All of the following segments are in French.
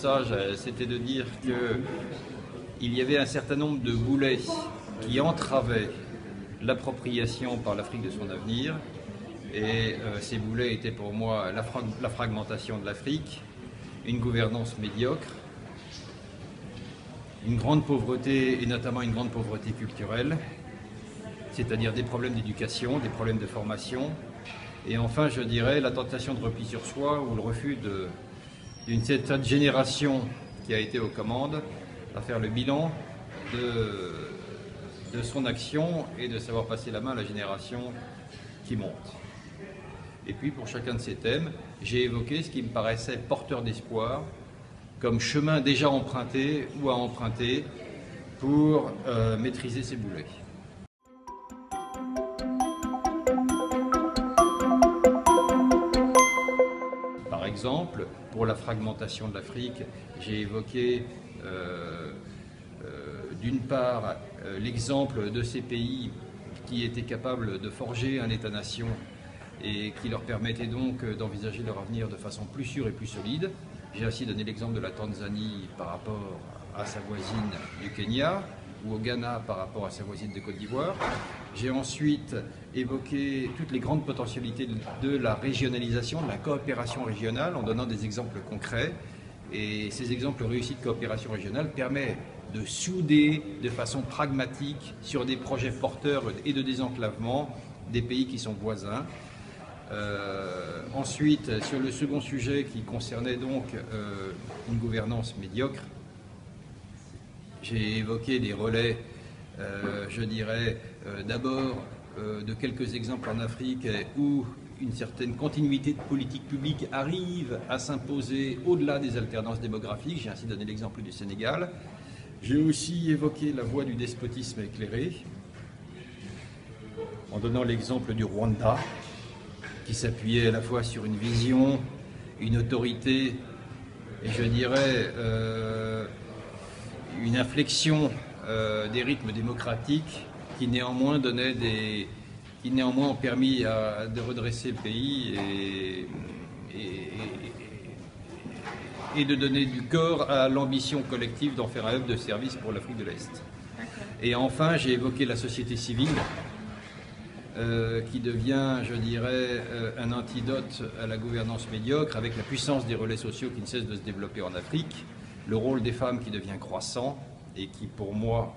message, c'était de dire qu'il y avait un certain nombre de boulets qui entravaient l'appropriation par l'Afrique de son avenir. Et ces boulets étaient pour moi la fragmentation de l'Afrique, une gouvernance médiocre, une grande pauvreté, et notamment une grande pauvreté culturelle, c'est-à-dire des problèmes d'éducation, des problèmes de formation, et enfin, je dirais, la tentation de repli sur soi ou le refus d'une certaine génération qui a été aux commandes à faire le bilan de son action et de savoir passer la main à la génération qui monte. Et puis, pour chacun de ces thèmes, j'ai évoqué ce qui me paraissait porteur d'espoir comme chemin déjà emprunté ou à emprunter pour maîtriser ces boulets. Par exemple, pour la fragmentation de l'Afrique, j'ai évoqué d'une part l'exemple de ces pays qui étaient capables de forger un État-nation et qui leur permettait donc d'envisager leur avenir de façon plus sûre et plus solide. J'ai aussi donné l'exemple de la Tanzanie par rapport à sa voisine du Kenya, ou au Ghana par rapport à sa voisine de Côte d'Ivoire. J'ai ensuite évoqué toutes les grandes potentialités de la régionalisation, de la coopération régionale, en donnant des exemples concrets. Et ces exemples réussis de coopération régionale permettent de souder de façon pragmatique sur des projets porteurs et de désenclavement des pays qui sont voisins. Ensuite, sur le second sujet qui concernait donc une gouvernance médiocre, j'ai évoqué des relais, je dirais, d'abord de quelques exemples en Afrique où une certaine continuité de politique publique arrive à s'imposer au-delà des alternances démographiques. J'ai ainsi donné l'exemple du Sénégal. J'ai aussi évoqué la voie du despotisme éclairé, en donnant l'exemple du Rwanda, qui s'appuyait à la fois sur une vision, une autorité et je dirais une inflexion des rythmes démocratiques qui néanmoins ont permis de redresser le pays et de donner du corps à l'ambition collective d'en faire un hub de service pour l'Afrique de l'Est. Et enfin, j'ai évoqué la société civile, qui devient, je dirais, un antidote à la gouvernance médiocre, avec la puissance des relais sociaux qui ne cessent de se développer en Afrique, le rôle des femmes qui devient croissant et qui, pour moi,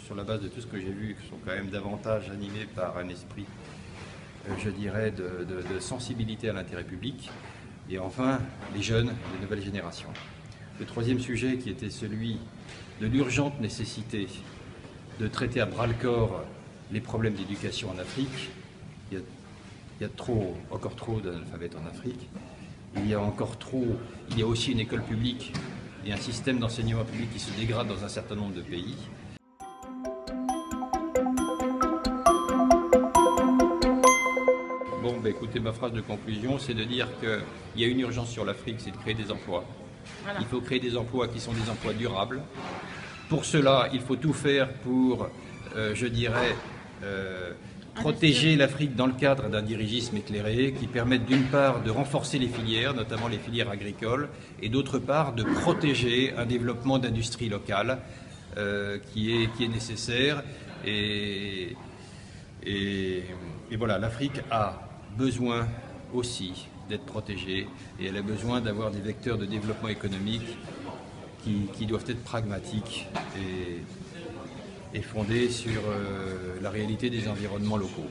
sur la base de tout ce que j'ai vu, sont quand même davantage animés par un esprit, je dirais, de sensibilité à l'intérêt public. Et enfin, les jeunes, les nouvelles générations. Le troisième sujet qui était celui de l'urgente nécessité de traiter à bras-le-corps les problèmes d'éducation en Afrique. Il y a encore trop d'analphabètes en Afrique. Il y a aussi une école publique et un système d'enseignement public qui se dégrade dans un certain nombre de pays. Bon, ben écoutez, ma phrase de conclusion, c'est de dire qu'il y a une urgence sur l'Afrique, c'est de créer des emplois. Voilà. Il faut créer des emplois qui sont des emplois durables. Pour cela, il faut tout faire pour, je dirais, protéger l'Afrique dans le cadre d'un dirigisme éclairé qui permette d'une part de renforcer les filières, notamment les filières agricoles, et d'autre part de protéger un développement d'industrie locale qui est nécessaire. Et voilà, l'Afrique a besoin aussi d'être protégée et elle a besoin d'avoir des vecteurs de développement économique qui doivent être pragmatiques et fondés sur la réalité des environnements locaux.